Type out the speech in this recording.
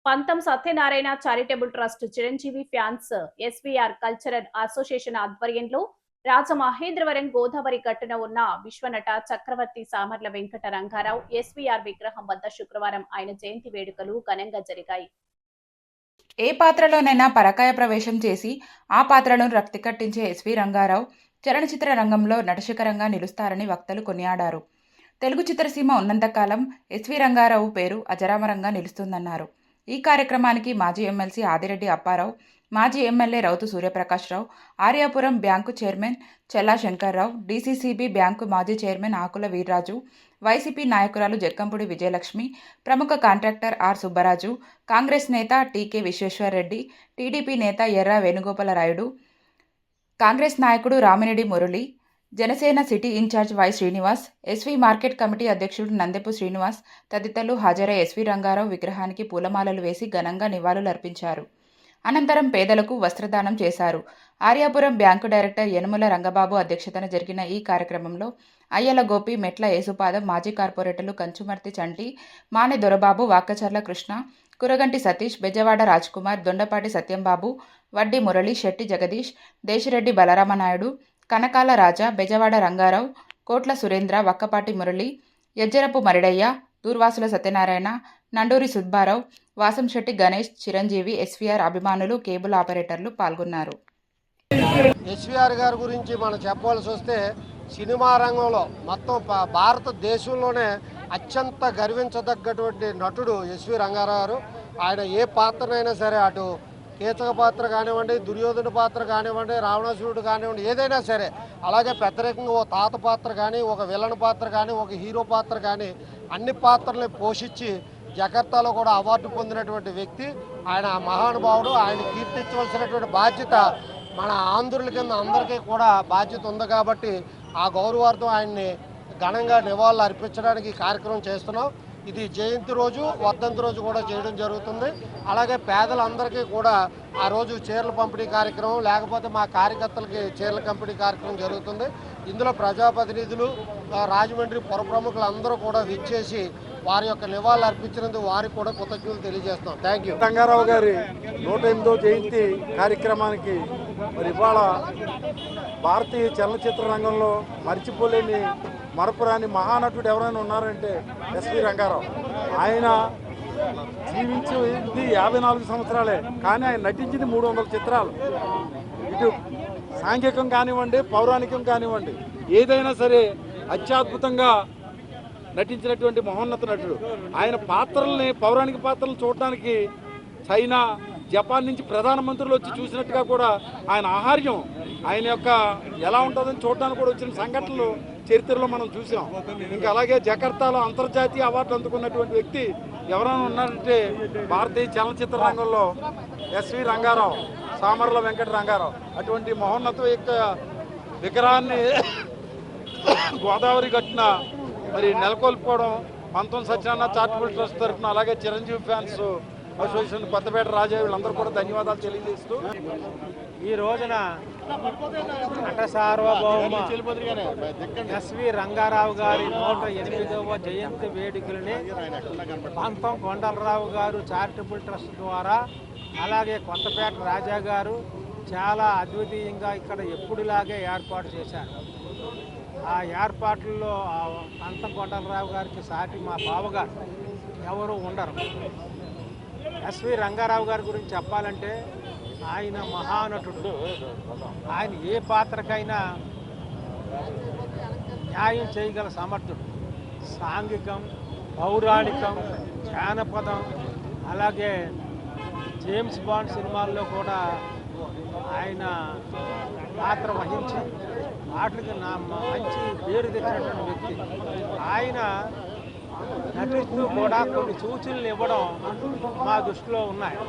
పంతం Satyanarayana charitable trust Chiranjeevi fans SVR cultural association ఆధ్వర్యంలో రాజమహేంద్రవరం గోదావరి గట్టున ఉన్న విశ్వనట చక్రవర్తి సామర్ల వెంకట రంగారావు ఎస్వీఆర్ విగ్రహం వద్ద శుక్రవారం ఆయన జయంతి వేడుకలు ఘనంగా జరిగాయి. ఏ పాత్రలోనైనా పరకాయ ప్రవేశం చేసి ఆ పాత్రను రక్తి కట్టించే ఎస్వి రంగారావు చలనచిత్ర రంగంలో నటశిఖరంగా నిలుస్తారని వక్తలు కొనియాడారు. తెలుగు చిత్రసీమ ఉన్నంతకాలం ఎస్వి రంగారావు పేరు అజరామరంగా నిలుస్తుందన్నారు. ఈ కార్యక్రమానికి మాజీ ఎమ్మెల్సీ ఆదిరెడ్డి అప్పారావు, మాజీ MLA Rowthu Suryaprakashrao, Aryapuram bank chairman Chella Shankarrao, DCCB bank మాజీ చైర్మన్ ఆకుల వీర్రాజు, వైసీపీ నాయకురాలు జక్కంపూడి విజయలక్ష్మి, ప్రముఖ కాంట్రాక్టర్ ఆర్ సుబ్బరాజు, కాంగ్రెస్ నేత టీకే విశ్వేశ్వర్రెడ్డి, టీడీపీ నేత ఎర్ర వేణుగోపాలరాయుడు, కాంగ్రెస్ నాయకుడు Ramireddy Murali, Janasena city incharge Y Srinivas, SV market committee అధ్యక్షుడు నందెపు శ్రీనివాస్ తదితరులు హాజరై ఎస్వి రంగారావు విగ్రహానికి పూలమాలలు వేసి ఘనంగా నివాళులర్పించారు. అనంతరం పేదలకు వస్త్రదానం చేశారు. ఆర్యాపురం బ్యాంకు డైరెక్టర్ యనుమల రంగబాబు అధ్యక్షతన జరిగిన ఈ కార్యక్రమంలో అయ్యల గోపి, మెట్ల యేసుపాదం, మాజీ కార్పొరేటర్లు కంచుమర్తి చంటి, మానె దొరబాబు, వాక్కచర్ల కృష్ణ, కురగంటి సతీష్, బెజవాడ రాజ్కుమార్, దొండపాటి సత్యంబాబు, వడ్డీ మురళి, శెట్టి జగదీష్, దేశిరెడ్డి బలరామనాయుడు, కనకాల రాజా, బెజవాడ రంగారావు, కోట్ల సురేంద్ర, వక్కపాటి మురళి, యజ్జరపు మరిడయ్య, దూర్వాసుల సత్యనారాయణ, నండూరి సుబ్బారావు, వాసంశెట్టి గణేష్, చిరంజీవి, ఎస్వీఆర్ అభిమానులు, కేబుల్ ఆపరేటర్లు పాల్గొన్నారు. ఎస్వీఆర్ గారి గురించి మనం చెప్పవలసి వస్తే సినిమా రంగంలో మొత్తం భారతదేశంలోనే అత్యంత గర్వించదగ్గటువంటి నటుడు ఎస్వి రంగారావు గారు. ఆయన ఏ పాత్రనైనా సరే, అటు కీచక పాత్ర కానివ్వండి, దుర్యోధన పాత్ర కానివ్వండి, రావణాసురుడు కానివ్వండి, ఏదైనా సరే, అలాగే ప్రత్యేకంగా ఓ తాత పాత్ర కానీ, ఒక విలన్ పాత్ర కానీ, ఒక హీరో పాత్ర కానీ, అన్ని పాత్రల్ని పోషించి జకర్తాలో కూడా అవార్డు పొందినటువంటి వ్యక్తి ఆయన. మహానుభావుడు. ఆయన కీర్తించవలసినటువంటి బాధ్యత మన ఆంధ్రుల కింద అందరికీ కూడా బాధ్యత ఉంది. కాబట్టి ఆ గౌరవార్థం ఆయన్ని ఘనంగా నివాళులు అర్పించడానికి కార్యక్రమం చేస్తున్నాం. ఇది జయంతి రోజు, వర్ధంతి రోజు కూడా చేయడం జరుగుతుంది. అలాగే పేదలందరికీ కూడా ఆ రోజు చీరల పంపిణీ కార్యక్రమం, లేకపోతే మా కార్యకర్తలకి చీరల పంపిణీ కార్యక్రమం జరుగుతుంది. ఇందులో ప్రజాప్రతినిధులు, రాజమండ్రి పుర ప్రముఖులు అందరూ కూడా విచ్చేసి వారి యొక్క నివాళులు అర్పించినందుకు వారికి కూడా కృతజ్ఞతలు తెలియజేస్తాం. Thank you. రంగారావు గారి 108వ జయంతి కార్యక్రమానికి మరి ఇవాళ భారతీయ చలనచిత్ర రంగంలో మరిచిపోలేని, మరపురాని మహానటుడు ఎవరైనా ఉన్నారంటే ఎస్వి రంగారావు. ఆయన జీవించింది 54 సంవత్సరాలే, కానీ ఆయన నటించింది 300 చిత్రాలు. ఇటు సాంఘికం కానివ్వండి, పౌరాణికం కానివ్వండి, ఏదైనా సరే అత్యద్భుతంగా నటించినటువంటి మహోన్నత నటుడు. ఆయన పాత్రల్ని, పౌరాణిక పాత్రలను చూడడానికి చైనా, జపాన్ నుంచి ప్రధానమంత్రులు వచ్చి చూసినట్టుగా కూడా ఆయన ఆహార్యం, ఆయన యొక్క ఎలా ఉంటుందని చూడడానికి కూడా వచ్చిన సంఘటనలు చరిత్రలో మనం చూసాం. ఇంకా అలాగే జకర్తాలో అంతర్జాతీయ అవార్డులు అందుకున్నటువంటి వ్యక్తి ఎవరైనా ఉన్నారంటే భారతీయ చలనచిత్ర రంగంలో ఎస్వి రంగారావు, సామర్ల వెంకట రంగారావు. అటువంటి మహోన్నత యొక్క విగ్రహాన్ని గోదావరి గట్టున మరి నెలకొల్పుకోవడం పంతం సత్యనారాయణ చారిటబుల్ ట్రస్ట్ తరఫున, అలాగే చిరంజీవి ఫ్యాన్స్ అసోసియేషన్ కొత్తపేట రాజా, వీళ్ళందరూ కూడా ధన్యవాదాలు తెలియజేస్తూ ఈ రోజున నట సార్వభౌమ ఎస్వి రంగారావు గారి 108వ జయంతి వేడుకలని పంతం కొండలరావు గారు చారిటబుల్ ట్రస్ట్ ద్వారా, అలాగే కొత్తపేట రాజా గారు చాలా అద్వితీయంగా ఇక్కడ ఎప్పుడులాగే ఏర్పాటు చేశారు. ఆ ఏర్పాట్లలో పంతం కొండలరావు గారికి సాటి మా బావగారు ఎవరు ఉండరు. ఎస్వి రంగారావు గారి గురించి చెప్పాలంటే ఆయన మహానటుడు. ఆయన ఏ పాత్రకైనా న్యాయం చేయగల సమర్థుడు. సాంఘికం, పౌరాణికం, జానపదం, అలాగే జేమ్స్ బాండ్ సినిమాల్లో కూడా ఆయన పాత్ర వహించి వాటికి మంచి పేరు తెచ్చినటువంటి వ్యక్తి. ఆయన నటిస్తూ కూడా కొన్ని సూచనలు ఇవ్వడం మా దృష్టిలో ఉన్నాయి.